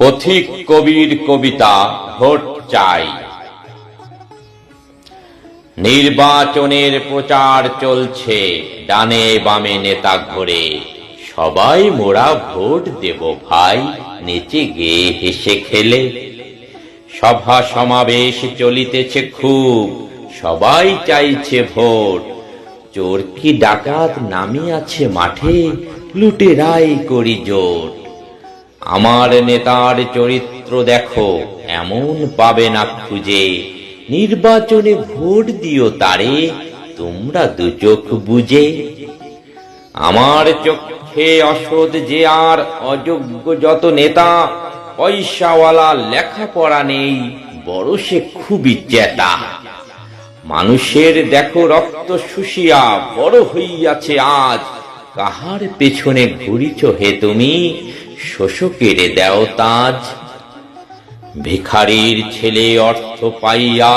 পথিক কবির কবিতা ভোট চাই। নির্বাচনের প্রচার চলছে, ডানে বামে নেতা ঘোরে, সবাই মোরা ভোট দেব ভাই, নেচে গেয়ে হেসে খেলে। সভা সমাবেশ চলিতেছে খুব, সবাই চাইছে ভোট। চোর কি ডাকাত নামিয়াছে মাঠে, লুটেরাই করি জোট। আমার নেতার চরিত্র দেখো, এমন পাবে না খুঁজে। নির্বাচনে ভোট দিও তারে, তোমরা দু চোখ বুঝে। আমার চোখে অসৎ যে আর অযোগ্য যত নেতা, পয়সাওয়ালা লেখাপড়া নেই, বড় সে খুবই চেতা। মানুষের দেখো রক্ত শুষিয়া বড় হইয়াছে আজ, কাহার পেছনে ঘুরিছ হে তুমি, শোষকের দেও তাজ। ভিখারির ছেলে অর্থ পাইয়া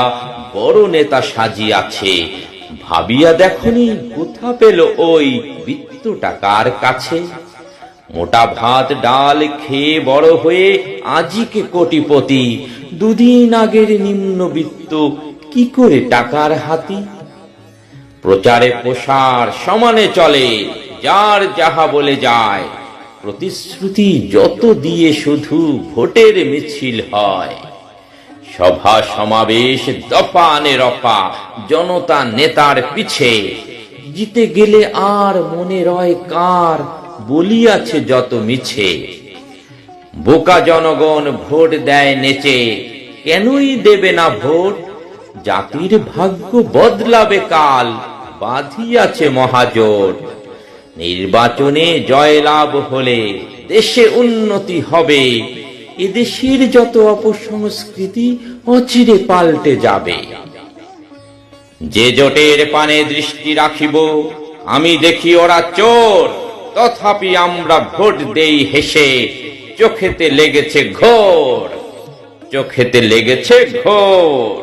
বড় নেতা সাজিয়াছে, ভাবিয়া দেখনি কোথা পেল ওই বৃত্ত টাকার কাছে। মোটা ভাত ডাল খেয়ে বড় হয়ে আজিকে কোটিপতি, দুদিন আগের নিম্নবিত্ত কি করে টাকার হাতি। প্রচারে প্রসার সমানে চলে, যার যাহা বলে যায়। প্রতিশ্রুতি যত দিয়ে শুধু ভোটের মিছিল হয়। সভা সমাবেশ দফা আনে রফা, জনতা নেতার পিছে। জিতে গেলে আর মনে রয় কার, বলিয়াছে যত মিছে। বোকা জনগণ ভোট দেয় নেচে, কেনই দেবে না ভোট। জাতির ভাগ্য বদলাবে কাল, বাঁধিয়াছে মহাজোট। নির্বাচনে জয়লাভ হলে দেশে উন্নতি হবে, এদেশের যত অপসংস্কৃতি অচিরে পাল্টে যাবে। যে জোটের পানে দৃষ্টি রাখিব, আমি দেখি ওরা চোর, তথাপি আমরা ভোট দেই হেসে। চোখেতে লেগেছে ঘোর, চোখেতে লেগেছে ঘোর।